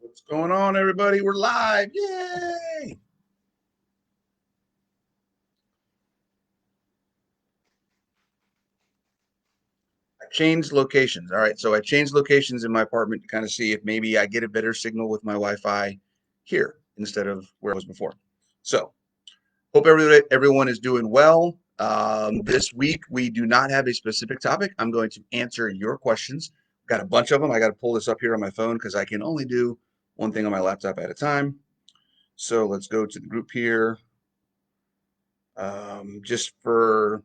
What's going on, everybody? We're live. Yay! I changed locations. All right. So I changed locations in my apartment to kind of see if maybe I get a better signal with my Wi-Fi here instead of where I was before. So hope everyone is doing well. This week we do not have a specific topic. I'm going to answer your questions. Got a bunch of them. I got to pull this up here on my phone because I can only do one thing on my laptop at a time. So let's go to the group here. Just for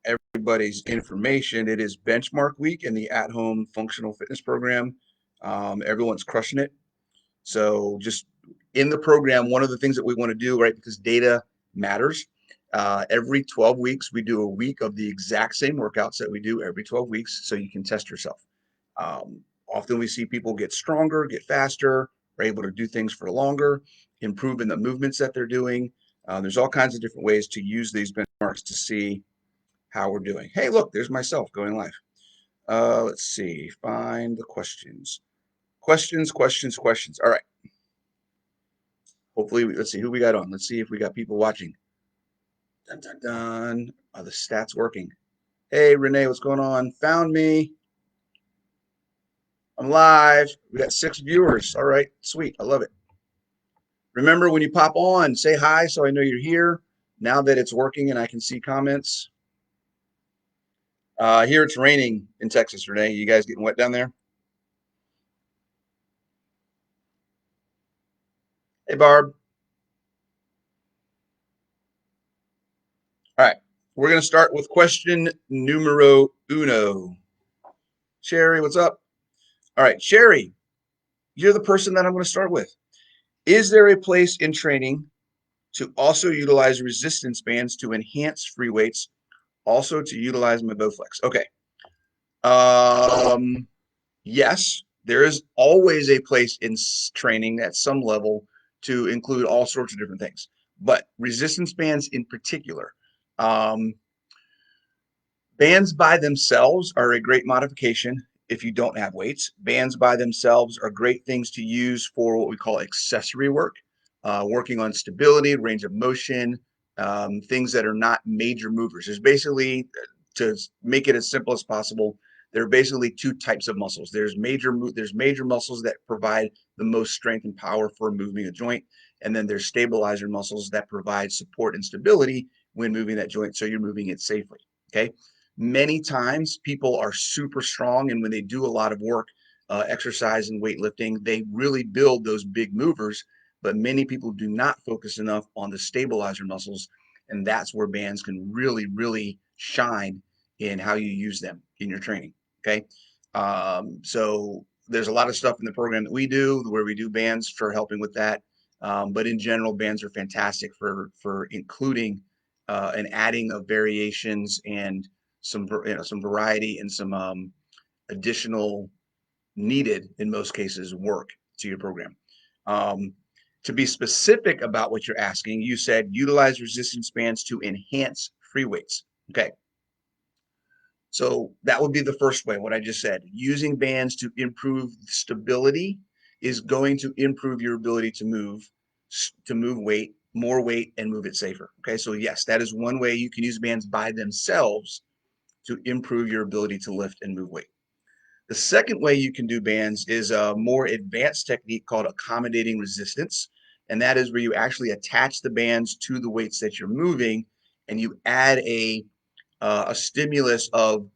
everybody's information, it is benchmark week in the at-home functional fitness program. Everyone's crushing it. So just in the program, one of the things that we want to do, right, because data matters, every 12 weeks, we do a week of the exact same workouts that we do every 12 weeks so you can test yourself. Often we see people get stronger, get faster, are able to do things for longer, improve in the movements that they're doing. There's all kinds of different ways to use these benchmarks to see how we're doing. Hey, look, there's myself going live. Let's see, find the questions. Questions. All right. Hopefully, let's see who we got on. Let's see if we got people watching. Dun, dun, dun. Are the stats working? Hey, Renee, what's going on? Found me. I'm live. We got 6 viewers. All right, sweet. I love it. Remember, when you pop on, say hi so I know you're here. Now that it's working and I can see comments. Here it's raining in Texas, Renee. You guys getting wet down there? Hey, Barb. All right. We're going to start with question numero uno. Sherry, what's up? All right, Sherry, you're the person that I'm going to start with. Is there a place in training to also utilize resistance bands to enhance free weights, also to utilize my Bowflex? Okay. Um, yes, there is always a place in training at some level to include all sorts of different things, but resistance bands in particular. Um, Bands by themselves are a great modification if you don't have weights. Bands by themselves are great things to use for what we call accessory work, working on stability, range of motion, things that are not major movers. There's basically, to make it as simple as possible, there are basically two types of muscles. There's major muscles that provide the most strength and power for moving a joint, and then there's stabilizer muscles that provide support and stability when moving that joint, so you're moving it safely. Okay. Many times people are super strong, and when they do a lot of work, exercise and weightlifting, they really build those big movers, but many people do not focus enough on the stabilizer muscles, and that's where bands can really shine in how you use them in your training. Okay. So there's a lot of stuff in the program that we do where we do bands for helping with that. But in general, bands are fantastic for including and adding of variations and some variety and some additional needed in most cases work to your program. Um, to be specific about what you're asking, you said utilize resistance bands to enhance free weights. Okay. So that would be the first way, what I just said. Using bands to improve stability is going to improve your ability to move weight, more weight, and move it safer. Okay. So yes, that is one way you can use bands by themselves to improve your ability to lift and move weight. The second way you can do bands is a more advanced technique called accommodating resistance. And that is where you actually attach the bands to the weights that you're moving, and you add a stimulus of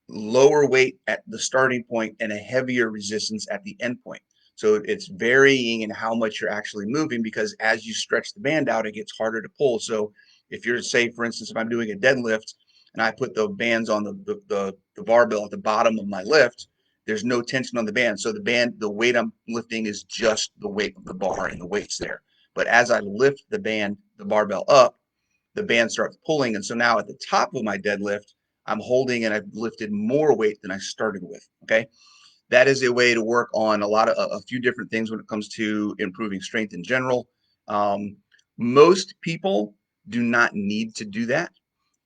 lower weight at the starting point and a heavier resistance at the end point. So it's varying in how much you're actually moving, because as you stretch the band out, it gets harder to pull. So if you're, say, for instance, if I'm doing a deadlift and I put the bands on the barbell at the bottom of my lift, there's no tension on the band. So the weight I'm lifting is just the weight of the bar and the weight's there. But as I lift the barbell up, the band starts pulling. And so now at the top of my deadlift, I'm holding and I've lifted more weight than I started with. Okay. That is a way to work on a few different things when it comes to improving strength in general. Um, Most people do not need to do that.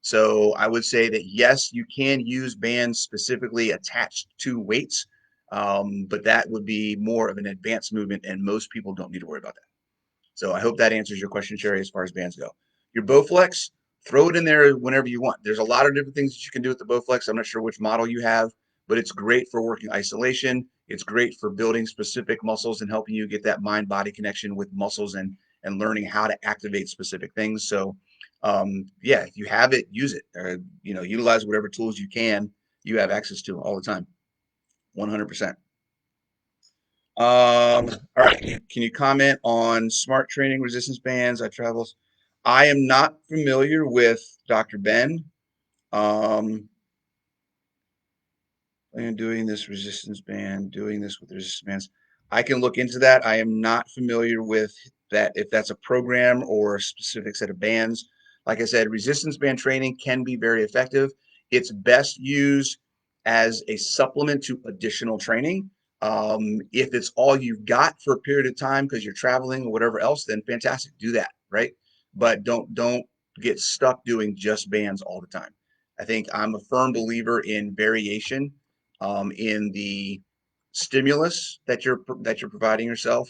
So I would say that yes, you can use bands specifically attached to weights. But that would be more of an advanced movement, and most people don't need to worry about that. So I hope that answers your question, Sherry, as far as bands go. Your Bowflex, throw it in there whenever you want. There's a lot of different things that you can do with the Bowflex. I'm not sure which model you have, but it's great for working isolation. It's great for building specific muscles and helping you get that mind-body connection with muscles and learning how to activate specific things. So, yeah, if you have it, use it. Utilize whatever tools you can. You have access to all the time. 100%. All right. Can you comment on smart training resistance bands? I am not familiar with Dr. Ben. And doing this resistance band, doing this with resistance bands. I can look into that. I am not familiar with that, if that's a program or a specific set of bands. Like I said, resistance band training can be very effective. It's best used as a supplement to additional training. If it's all you've got for a period of time because you're traveling or whatever else, then fantastic, do that, right? But don't get stuck doing just bands all the time. I think I'm a firm believer in variation, in the stimulus that you're providing yourself,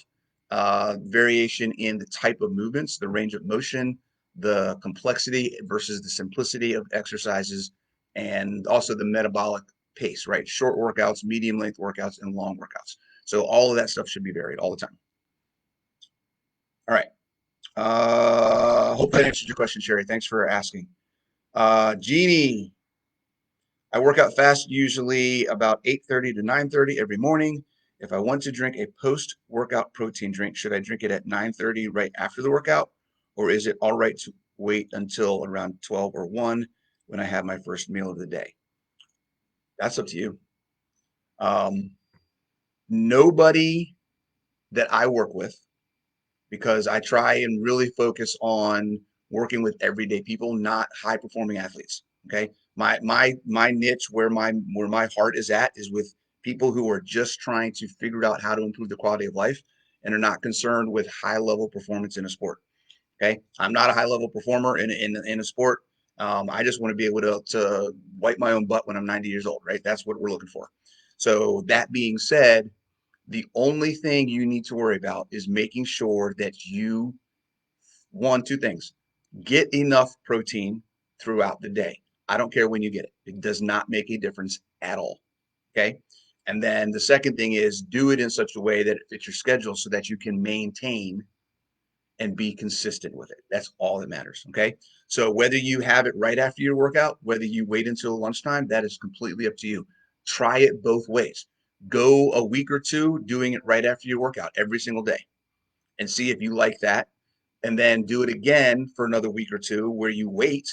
variation in the type of movements, the range of motion, the complexity versus the simplicity of exercises, and also the metabolic pace, right? Short workouts, medium length workouts, and long workouts. So all of that stuff should be varied all the time. All right. Hope that answered your question, Sherry. Thanks for asking. Jeannie, I work out fast usually about 8:30 to 9:30 every morning. If I want to drink a post-workout protein drink, should I drink it at 9:30 right after the workout, or is it all right to wait until around 12 or 1 when I have my first meal of the day? That's up to you. Um, Nobody that I work with, because I try and really focus on working with everyday people, not high performing athletes. Okay. My niche, where my heart is at, is with people who are just trying to figure out how to improve the quality of life and are not concerned with high level performance in a sport. Okay. I'm not a high level performer in a sport. I just want to be able to wipe my own butt when I'm 90 years old, right? That's what we're looking for. So that being said, the only thing you need to worry about is making sure that you, one, two things, get enough protein throughout the day. I don't care when you get it. It does not make a difference at all. Okay. And then the second thing is do it in such a way that it fits your schedule so that you can maintain and be consistent with it. That's all that matters. Okay. So whether you have it right after your workout, whether you wait until lunchtime, that is completely up to you. Try it both ways. Go a week or two doing it right after your workout every single day and see if you like that. And then do it again for another week or two where you wait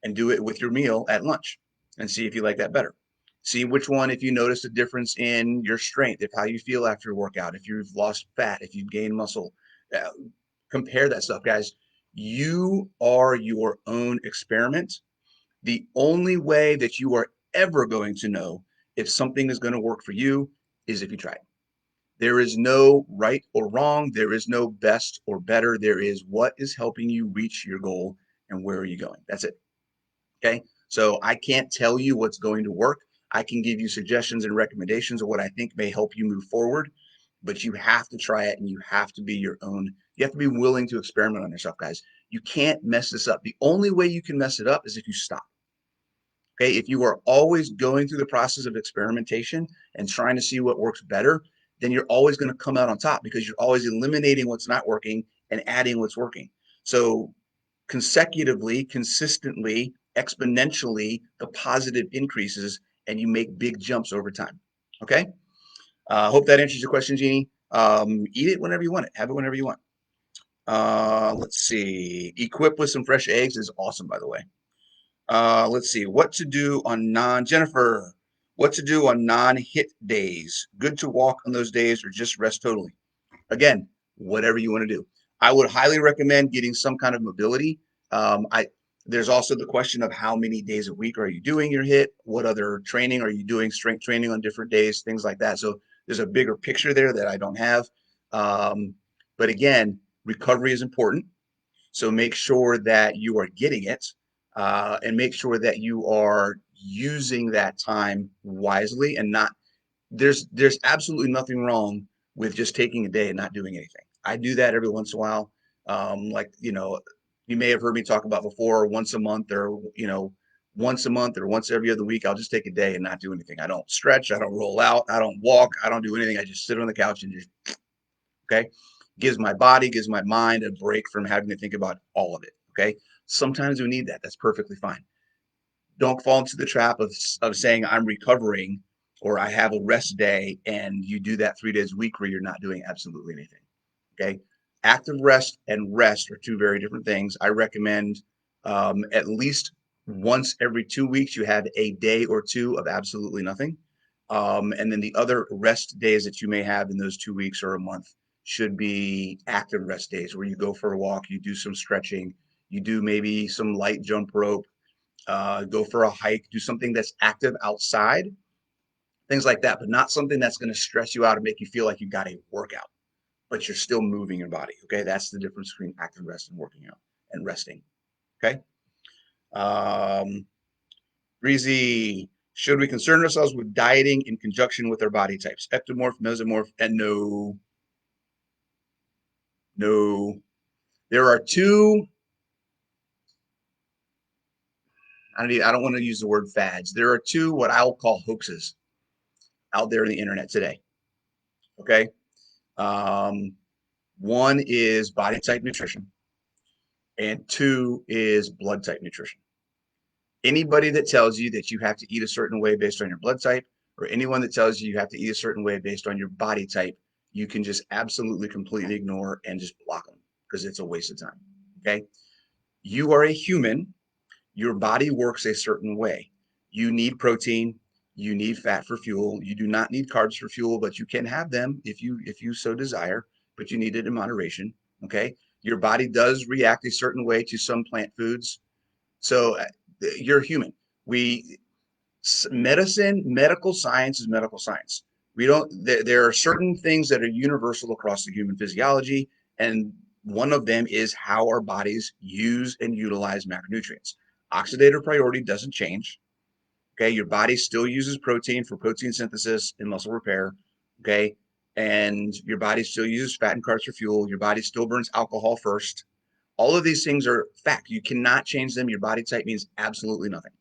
and do it with your meal at lunch and see if you like that better. See which one, if you notice a difference in your strength, if how you feel after a workout, if you've lost fat, if you've gained muscle, uh, compare that stuff, guys. You are your own experiment. The only way that you are ever going to know if something is going to work for you is if you try it. There is no right or wrong. There is no best or better. There is what is helping you reach your goal and where are you going. That's it. Okay. So I can't tell you what's going to work. I can give you suggestions and recommendations of what I think may help you move forward, but you have to try it and you have to be your own. You have to be willing to experiment on yourself, guys. You can't mess this up. The only way you can mess it up is if you stop. Okay. If you are always going through the process of experimentation and trying to see what works better, then you're always going to come out on top because you're always eliminating what's not working and adding what's working. So consecutively, consistently, exponentially, the positive increases and you make big jumps over time. Okay. Hope that answers your question, Jeannie. Eat it whenever you want it. Have it whenever you want. Let's see. Equipped with some fresh eggs is awesome, by the way. Let's see. Jennifer, what to do on non-hit days? Good to walk on those days or just rest totally? Again, whatever you want to do. I would highly recommend getting some kind of mobility. I There's also the question of how many days a week are you doing your hit? What other training are you doing? Strength training on different days, things like that. So there's a bigger picture there that I don't have. Um, but again, recovery is important. So make sure that you are getting it, and make sure that you are using that time wisely and not there's absolutely nothing wrong with just taking a day and not doing anything. I do that every once in a while. Like, you may have heard me talk about before, once a month or, once a month or once every other week, I'll just take a day and not do anything. I don't stretch, I don't roll out, I don't walk, I don't do anything. I just sit on the couch and just, okay. Gives my body, gives my mind a break from having to think about all of it. Okay. Sometimes we need that. That's perfectly fine. Don't fall into the trap of saying I'm recovering or I have a rest day and you do that 3 days a week where you're not doing absolutely anything. Okay. Active rest and rest are two very different things. I recommend at least once every 2 weeks, you have a day or two of absolutely nothing. And then the other rest days that you may have in those 2 weeks or a month should be active rest days where you go for a walk, you do some stretching, you do maybe some light jump rope, go for a hike, do something that's active outside, things like that, but not something that's going to stress you out and make you feel like you got a workout, but you're still moving your body. Okay. That's the difference between active rest and working out and resting. Okay. Um, Breezy, should we concern ourselves with dieting in conjunction with our body types? Ectomorph, mesomorph, and no, no. There are two, I don't want to use the word fads. There are two what I'll call hoaxes out there in the internet today. Okay. Um, One is body type nutrition, and two is blood type nutrition. Anybody that tells you that you have to eat a certain way based on your blood type, or anyone that tells you you have to eat a certain way based on your body type, you can just absolutely completely ignore and just block them because it's a waste of time. Okay. You are a human. Your body works a certain way. You need protein, you need fat for fuel. You do not need carbs for fuel, but you can have them if you so desire, but you need it in moderation. Okay. Your body does react a certain way to some plant foods. So you're human. We medicine, medical science is medical science. We don't there are certain things that are universal across the human physiology, and one of them is how our bodies use and utilize macronutrients. Oxidative priority doesn't change. Okay, your body still uses protein for protein synthesis and muscle repair. Okay, and your body still uses fat and carbs for fuel. Your body still burns alcohol first. All of these things are fact. You cannot change them. Your body type means absolutely nothing.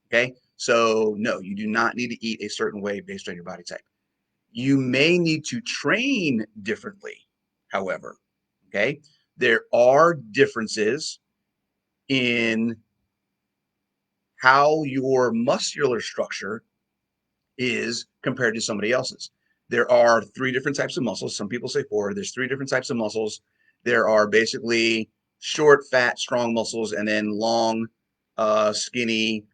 Okay. So, no, you do not need to eat a certain way based on your body type. You may need to train differently, however. Okay. There are differences in how your muscular structure is compared to somebody else's. There are three different types of muscles. Some people say four. There's three different types of muscles. There are basically short, fat, strong muscles, and then long, skinny,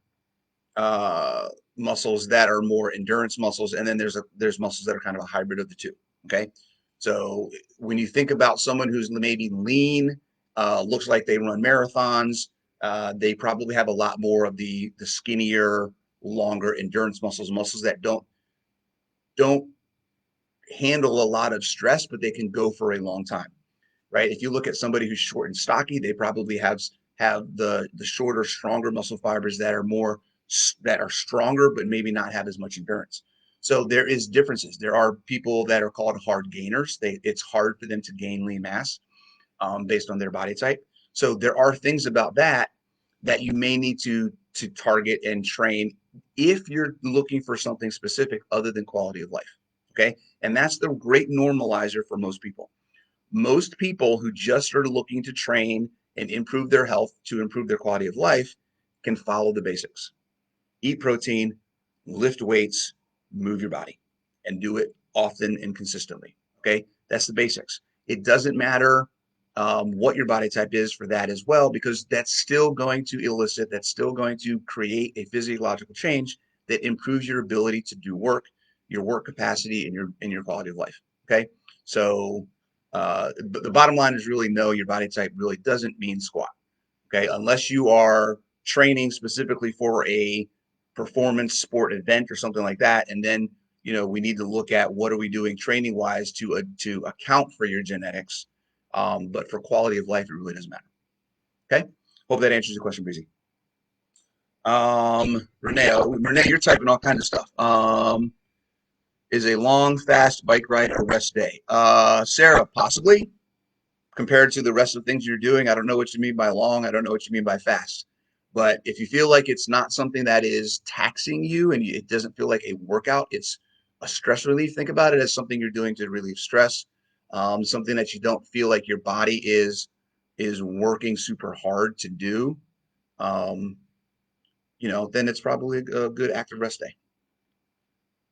uh, muscles that are more endurance muscles, and then there's muscles that are kind of a hybrid of the two. Okay, so when you think about someone who's maybe lean, looks like they run marathons, they probably have a lot more of the skinnier, longer endurance muscles, muscles that don't handle a lot of stress, but they can go for a long time. Right? If you look at somebody who's short and stocky, they probably have the shorter, stronger muscle fibers that are stronger, but maybe not have as much endurance. So there is differences. There are people that are called hard gainers. It's hard for them to gain lean mass based on their body type. So there are things about that you may need to target and train if you're looking for something specific other than quality of life. Okay, and that's the great normalizer for most people. Most people who just are looking to train and improve their health to improve their quality of life can follow the basics. Eat protein, lift weights, move your body, and do it often and consistently. Okay, that's the basics. It doesn't matter what your body type is for that as well, because that's still going to elicit, that's still going to create a physiological change that improves your ability to do work, your work capacity, and your quality of life. Okay, so but the bottom line is really no, your body type really doesn't mean squat. Okay, unless you are training specifically for a performance sport event or something like that, and then we need to look at what are we doing training wise to account for your genetics. But for quality of life, it really doesn't matter. Okay, hope that answers your question, Breezy. Renee, you're typing all kinds of stuff. Is a long, fast bike ride a rest day? Sarah, possibly compared to the rest of the things you're doing. I don't know what you mean by long. I don't know what you mean by fast. But if you feel like it's not something that is taxing you and it doesn't feel like a workout, it's a stress relief. Think about it as something you're doing to relieve stress, something that you don't feel like your body is working super hard to do. Um, then it's probably a good active rest day.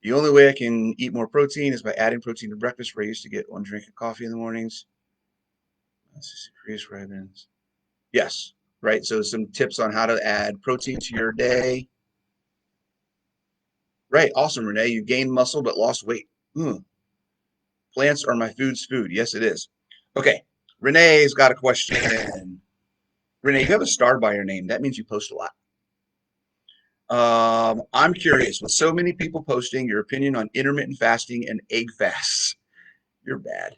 The only way I can eat more protein is by adding protein to breakfast, where I used to get one drink of coffee in the mornings. That's just increased vitamins. Yes, right. So some tips on how to add protein to your day. Right. Awesome, Renee. You gained muscle but lost weight. Hmm. Plants are my food's food. Yes, it is. Okay. Renee's got a question. Renee, you have a star by your name. That means you post a lot. I'm curious, with so many people posting, your opinion on intermittent fasting and egg fasts. You're bad.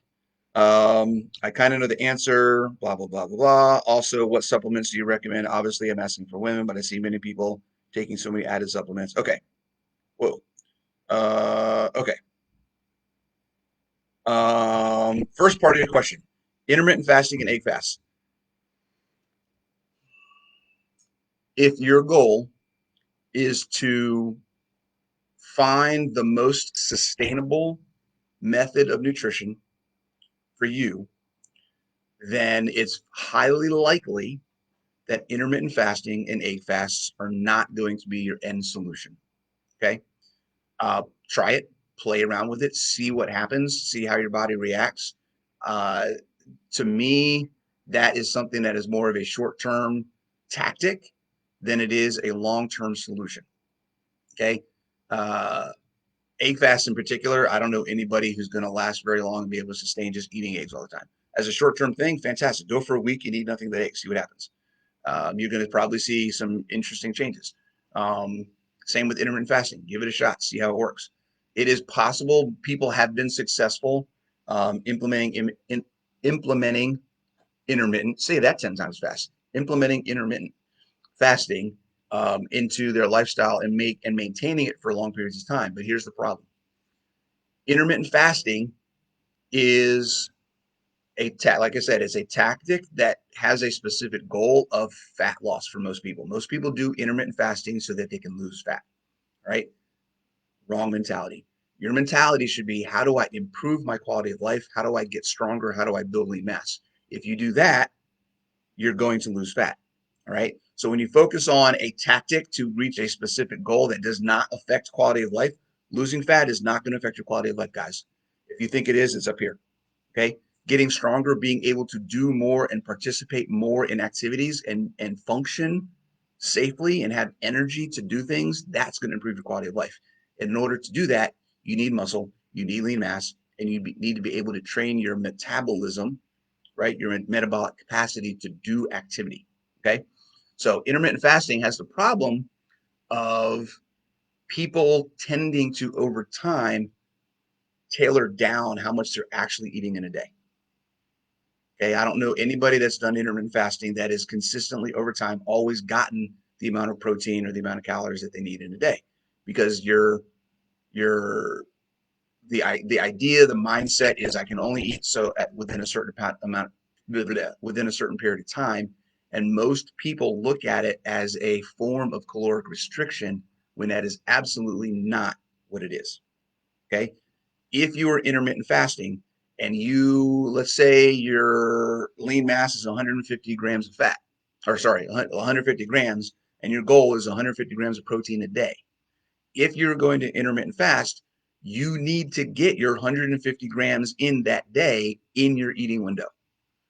I kind of know the answer, blah, blah, blah, blah, blah. Also, what supplements do you recommend? Obviously, I'm asking for women, but I see many people taking so many added supplements. Okay. Whoa. Okay. First part of your question, intermittent fasting and egg fast. If your goal is to find the most sustainable method of nutrition for you, then it's highly likely that intermittent fasting and egg fasts are not going to be your end solution. Okay. Try it, play around with it, see what happens, see how your body reacts. Uh, to me, that is something that is more of a short term tactic than it is a long term solution. Okay. Uh, Egg fast in particular, I don't know anybody who's going to last very long and be able to sustain just eating eggs all the time. As a short term thing, fantastic. Go for a week and eat nothing but eggs, see what happens. You're going to probably see some interesting changes. Um, Same with intermittent fasting. Give it a shot, see how it works. It is possible people have been successful implementing intermittent. Say that 10 times fast. Implementing intermittent fasting into their lifestyle and maintaining it for long periods of time. But here's the problem: intermittent fasting is like I said, it's a tactic that has a specific goal of fat loss for most people. Most people do intermittent fasting so that they can lose fat, right? Wrong mentality. Your mentality should be, how do I improve my quality of life? How do I get stronger? How do I build lean mass? If you do that, you're going to lose fat. All right. So when you focus on a tactic to reach a specific goal that does not affect quality of life, losing fat is not going to affect your quality of life, guys. If you think it is, it's up here. Okay. Getting stronger, being able to do more and participate more in activities and function safely and have energy to do things, that's going to improve your quality of life. And in order to do that, you need muscle, you need lean mass, and need to be able to train your metabolism, right? Your metabolic capacity to do activity. Okay. So intermittent fasting has the problem of people tending to, over time, tailor down how much they're actually eating in a day. Okay, I don't know anybody that's done intermittent fasting that is consistently over time always gotten the amount of protein or the amount of calories that they need in a day, because you're the idea, the mindset is, I can only eat so within a certain amount, within a certain period of time, and most people look at it as a form of caloric restriction when that is absolutely not what it is. Okay, if you are intermittent fasting and let's say your lean mass is 150 grams of fat, or sorry, 150 grams, and your goal is 150 grams of protein a day. If you're going to intermittent fast, you need to get your 150 grams in that day in your eating window.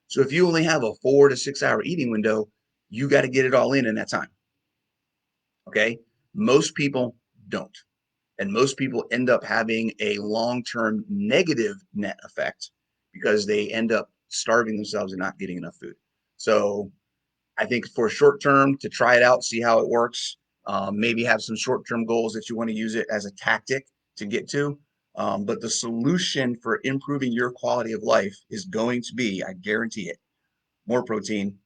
So if you only have a 4 to 6 hour eating window, you got to get it all in that time. Okay. Most people don't. And most people end up having a long-term negative net effect because they end up starving themselves and not getting enough food. So I think for short term, to try it out, see how it works, maybe have some short-term goals that you want to use it as a tactic to get to. But the solution for improving your quality of life is going to be, I guarantee it, more protein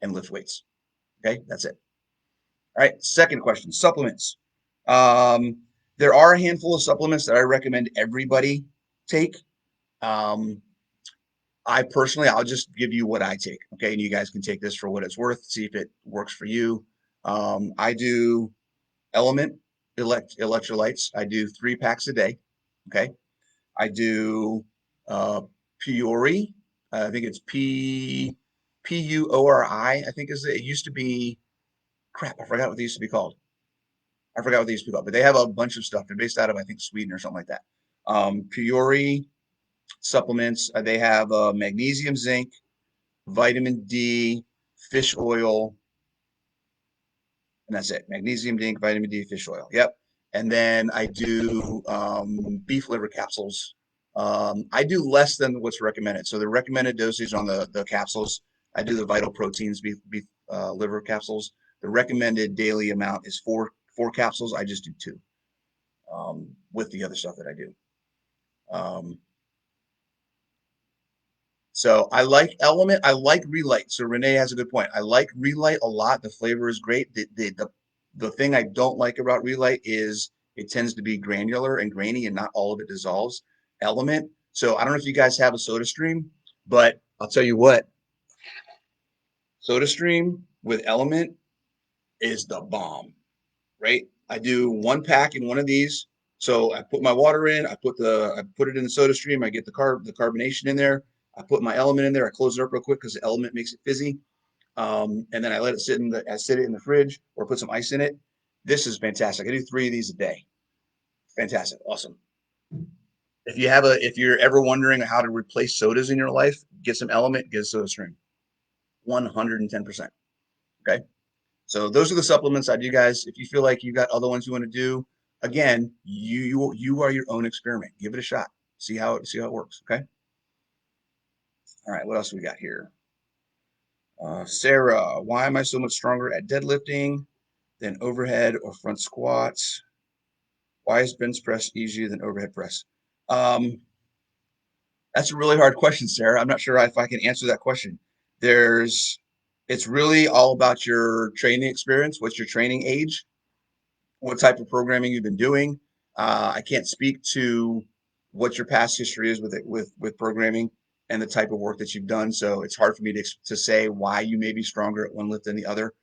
and lift weights. Okay, that's it. All right, second question, supplements. Um, There are a handful of supplements that I recommend everybody take. Um, I personally, I'll just give you what I take, okay? And you guys can take this for what it's worth, see if it works for you. I do Element electrolytes. I do 3 packs a day, okay? I do uh, Puori. I think it's Puori. I think is it used to be crap. I forgot what they used to be called. I forgot what they used to be called, but they have a bunch of stuff. They're based out of I think Sweden or something like that. Puori supplements. They have magnesium, zinc, vitamin D, fish oil, and that's it. Magnesium, zinc, vitamin D, fish oil. Yep. And then I do beef liver capsules. I do less than what's recommended. So the recommended dosage on the capsules, I do the Vital Proteins beef liver capsules. The recommended daily amount is four capsules. I just do 2 with the other stuff that I do. Um, So I like Element. I like Relight. So Renee has a good point. I like Relight a lot. The flavor is great. The thing I don't like about Relight is it tends to be granular and grainy and not all of it dissolves. Element. So I don't know if you guys have a Soda Stream, but I'll tell you what, Soda Stream with Element is the bomb, right? I do 1 pack in one of these. So I put my water in, I put it in the Soda Stream, I get the carbonation in there. I put my Element in there, I close it up real quick because the Element makes it fizzy. And then I let it sit it in the fridge or put some ice in it. This is fantastic. I do 3 of these a day. Fantastic. Awesome. If you're ever wondering how to replace sodas in your life, get some Element, get a Soda Stream. 110%. Okay. So those are the supplements I do, guys. If you feel like you got other ones you want to do, again, you are your own experiment. Give it a shot. See how it works. Okay. All right. What else we got here? Sarah, why am I so much stronger at deadlifting than overhead or front squats? Why is bench press easier than overhead press? Um, that's a really hard question, Sarah. I'm not sure if I can answer that question. There's, it's really all about your training experience. What's your training age? What type of programming you've been doing. I can't speak to what your past history is with programming and the type of work that you've done. So it's hard for me to say why you may be stronger at one lift than the other.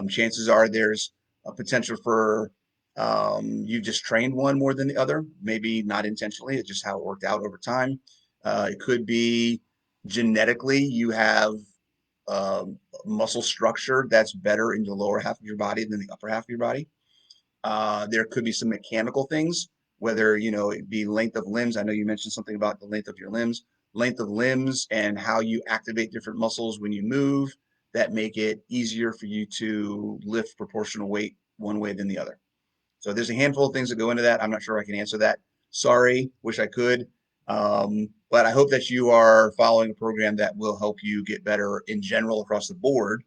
Chances are there's a potential for you just trained one more than the other, maybe not intentionally. It's just how it worked out over time. It could be genetically you have muscle structure that's better in the lower half of your body than the upper half of your body. There could be some mechanical things, whether, it be length of limbs. I know you mentioned something about the length of limbs and how you activate different muscles when you move that make it easier for you to lift proportional weight one way than the other. So there's a handful of things that go into that. I'm not sure I can answer that. Sorry, wish I could. But I hope that you are following a program that will help you get better in general across the board,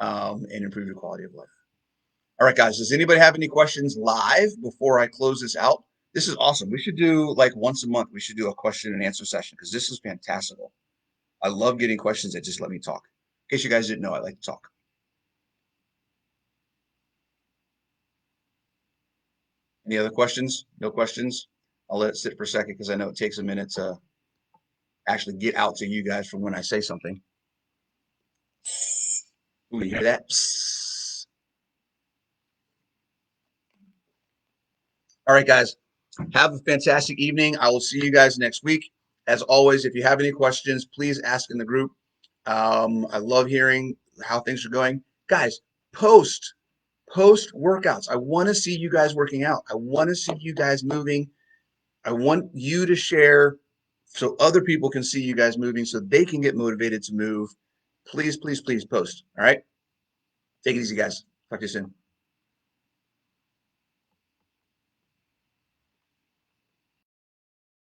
and improve your quality of life. All right, guys, does anybody have any questions live before I close this out? This is awesome. We should do like once a month, we should do a question and answer session because this is fantastical. I love getting questions that just let me talk. In case you guys didn't know, I like to talk. Any other questions? No questions? I'll let it sit for a second because I know it takes a minute to actually get out to you guys from when I say something. Ooh, you hear that? Psst. All right, guys, have a fantastic evening. I will see you guys next week. As always, if you have any questions, please ask in the group. I love hearing how things are going. Guys, post, post workouts. I want to see you guys working out. I want to see you guys moving. I want you to share so other people can see you guys moving so they can get motivated to move. Please, please, please post. All right. Take it easy, guys. Talk to you soon.